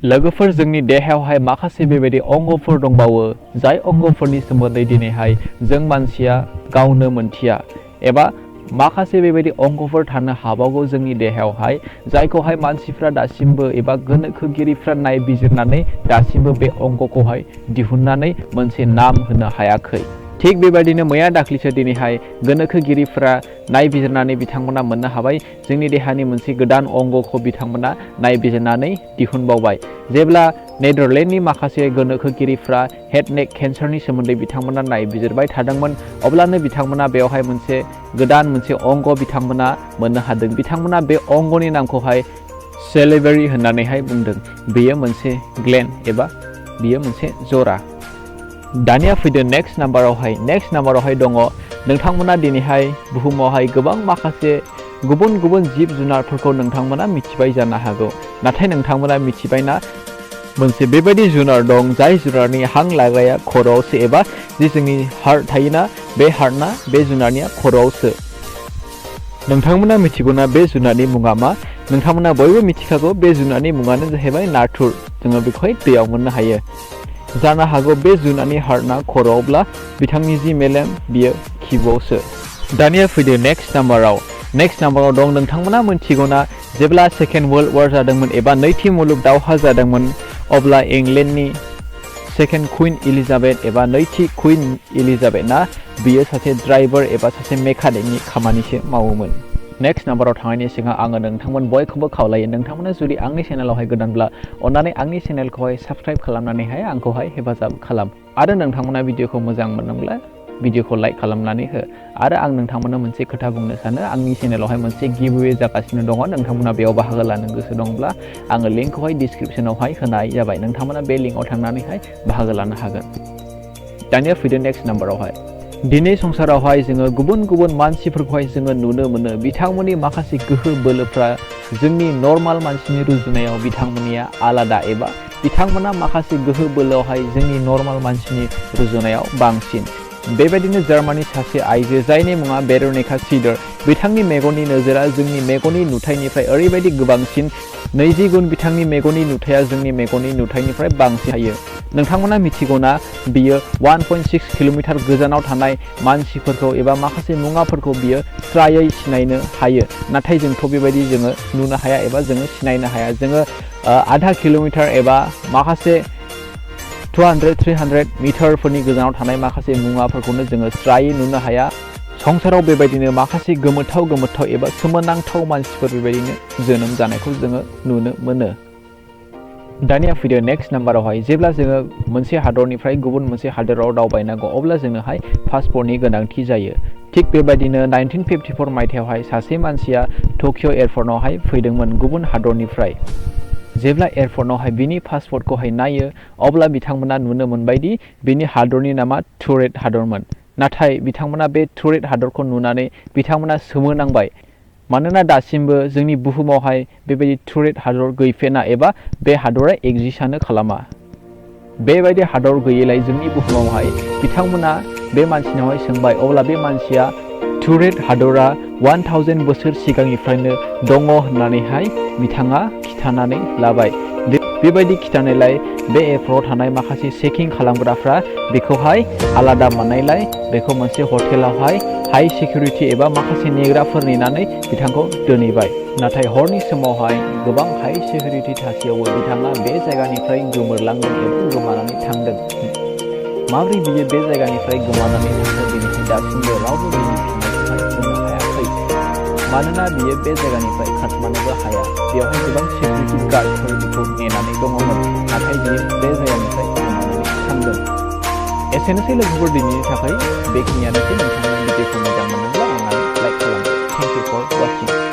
लोगोफोर जोंनि देहायावहाय माखासे बेबायदि अंगफोर दंबावो जाय अंगफोरनि सोमोन्दै दिनैहाय जों मानसिया गावनो मोनथिया एबा माखासे बेबायदि अंगफोर थानो हाबावगौ जोंनि देहायावहाय जायखौहाय मानसिफ्रा दासिमबो एबा गोनोखोगिरिफ्रा नायबिजिरनानै दासिमबो बे अंगखौहाय दिहुननानै मोनसे नाम होनो हायाखै। थिग बेबायदिनो मैया दाख्लैसो दिनैहाय गोनोखोगिरिफ्रा नायबिजिरनानै बिथांमोना मोननो हाबाय जोंनि देहानि मोनसे गोदान अंगखौ बिथांमोना नायबिजिरनानै दिहुनबावबाय। जेब्ला नेदारलेण्डनि माखासे गोनोखोगिरिफ्रा हेड नेक केन्सारनि सोमोन्दै बिथांमोना नायबिजिरबाय थादोंमोन अब्लानो बिथांमोना बेवहाय मोनसे गोदान मोनसे अंग बिथांमोना मोननो हादों। बिथांमोना बे अंगनि नामखौहाय सेलिभारि होननानैहाय बुंदों। बेयो मोनसे ग्लेन्ड एबा बियो मोनसे जरा। दानिया फैदो नेक्स्ट नाम्बारावहाय दङ नोंथांमोना दिनैहाय बुहुमावहाय गोबां माखासे गुबुन गुबुन जिब जुनारफोरखौ नोंथांमोना मिथिबाय जानो हागौ। नाथाय नोंथांमोना मिथिबायना मोनसे बेबायदि जुनार दं जाय जुनारनि हां लाग्राया खर'आवसो एबा जि जोंनि हार्ट थायोना बे हार्टना बे जुनारनिया खर'आवसो। नोंथांमोना मिथिगौना बे जुनारनि मुङा मा? नोंथांमोना बयबो मिथिखागौ बे जुनारनि मुङानो जाहैबाय नाथुर। जोङो बेखौहाय दैयाव मोननो हायो। जानो हागौ बे जुनारनि हार्टना खर'आवब्ला बिथांनि जि मेलेम बियो खिबुआवसो। दानिया फैदो नेक्स्ट नाम्बाराव दं नोंथांमोना मिथिगौना जेब्ला सेकेन्ड वर्ल्ड वार जादोंमोन एबा नैथि मुलुग दावहा जादोंमोन अब्ला इंलेन्डनि सेकेन्ड कुइन एलिजाबेथ एबा नैथि कुइन एलिजाबेथआ बियो सासे ड्राइभार एबा सासे मेकानिकनि खामानिसो मावोमोन। नेक्स्ट नाम्बाराव थांनायनि सिगां आङो नोंथांमोन बयखौबो खावलायो नोंथांमोना जुदि आंनि चेनेलावहाय गोदानब्ला अन्नानै आंनि चेनेलखौहाय साबस्क्राइब खालामनानैहाय आंखौहाय हेफाजाब खालाम आरो नोंथांमोना भिडिअखौ मोजां मोनदोंब्ला भिडिअखौ लाइक खालामनानै हो। आरो आं नोंथांमोननो मोनसे खोथा बुंनो सानो आंनि चेनेलावहाय मोनसे गिभअवे जागासिनो दङ। नोंथांमोना बेयाव बाहागो लानो गोसो दंब्ला आङो लिंकखौहाय डिसक्रिपसनावहाय होनाय जाबाय। नोंथांमोना बे लिंकआव थांनानैहाय बाहागो लानो हागोन। दानिया फैदो नेक्स्ट नाम्बारावहाय दिनै संसारावहाय जोङो गुबुन गुबुन मानसिफोरखौहाय जोङो नुनो मोनो बिथांमोननि माखासे गोहो बोलोफ्रा जोंनि नर्माल मानसिनि रुजुनायाव बिथांमोननिया आलादा एबा बिथांमोना माखासे गोहो बोलोआवहाय जोंनि नर्माल मानसिनि रुजुनायाव बांसिन। बेबायदिनो जार्मानि सासे आइजो जायनि मुङा भेर'निका सिडार बिथांनि मेगननि नोजोरा जोंनि मेगननि नुथायनिफ्राय ओरैबायदि गोबांसिन 20 गुन बिथांनि मेगननि नुथाया जोंनि मेगननि नुथायनिफ्राय बांसिन थायो। नोंथांमोना मिथिगौना बियो 1.6 किल'मिटार गोजानाव थानाय मानसिफोरखौ एबा माखासे मुवाफोरखौ बियो स्रायै सिनायनो हायो। नाथाय जोंथ' बेबायदि जोङो नुनो हाया एबा जोङो सिनायनो हाया। जोङो आधा किल'मिटार एबा माखासे 200-300 मिटारफोरनि गोजानाव थानाय माखासे मुवाफोरखौनो जोङो स्रायै नुनो हाया। संसाराव बेबायदिनो माखासे गोमोथाव एबा सोमोनांथाव मानसिफोर बेबायदिनो जोनोम जानायखौ जोङो नुनो मोनो। दानिया फैदो नेक्स्ट नाम्बारावहाय जेब्ला जोङो मोनसे हादरनिफ्राय गुबुन मोनसे हादराव दावबायनांगौ अब्ला जोंनोहाय पासपर्टनि गोनांथि जायो। थिग बेबायदिनो 1954 मायथाइयावहाय सासे मानसिया टकिअ एयारपर्टआवहाय फैदोंमोन गुबुन हादरनिफ्राय। जेब्ला एयारपर्टआवहाय बिनि पासपर्टखौहाय नायो अब्ला बिथांमोना नुनो मोनबायदि बिनि हादरनि नामा टुरेट हादरमोन। नाथाय बिथांमोना बे टुरेट हादरखौ नुनानै बिथांमोना सोमोनांबाय। मानोना दासिमबो जोंनि बुहुमावहाय बेबायदि टुरेट हादर गैफेना एबा बे हादरा एक्जिस्टआनो खालामा। बेबायदि हादर गैयैलाय जोंनि बुहुमावहाय बिथांमोना बे मानसिनावहाय सोंबाय अब्ला बे मानसिया टुरेट हादरा 1000 बोसोर सिगांनिफ्रायनो दङ होननानैहाय बिथाङा खिथानानै लाबाय। बेबायदि खिथानायलाय बे एयारपर्टआव थानाय माखासे चेकिं खालामग्राफ्रा बेखौहाय आलादा मोननायलाय बेखौ मोनसे हटेलावहाय हाई सिकिउरिटि एबा माखासे नेग्राफोर नेनानै बिथांखौ दोनहैबाय। नाथाय हरनि समावहाय गोबां हाई सिकिउरिटि थासेयावबो बिथाङा बे जायगानिफ्राय गोमोरलांदों एबा गोमानानै थांदों। माबोरै बियो बे जायगानिफ्राय गोमानानै थांदों दिनैसिम दासिमबो रावबो बिनि फिननायखौहाय होनो हायाखै। मानोना बियो बे जायगानिफ्राय खारखोमानोबो हाया। बेवहाय गोबां सिकिउरिटि गार्डफोर बेखौ नेनानै दङमोन। नाथाय बियो बे जायगानिफ्राय गोमानानै थांदों। एसेनोसै लोगोफोर दिनैनि थाखाय बेखिनियानोसै। नोंथांमोना भिडिअखौ मोजां मोनोब्ला अन्नानै लाइक खालाम। Thank you for वाचिं।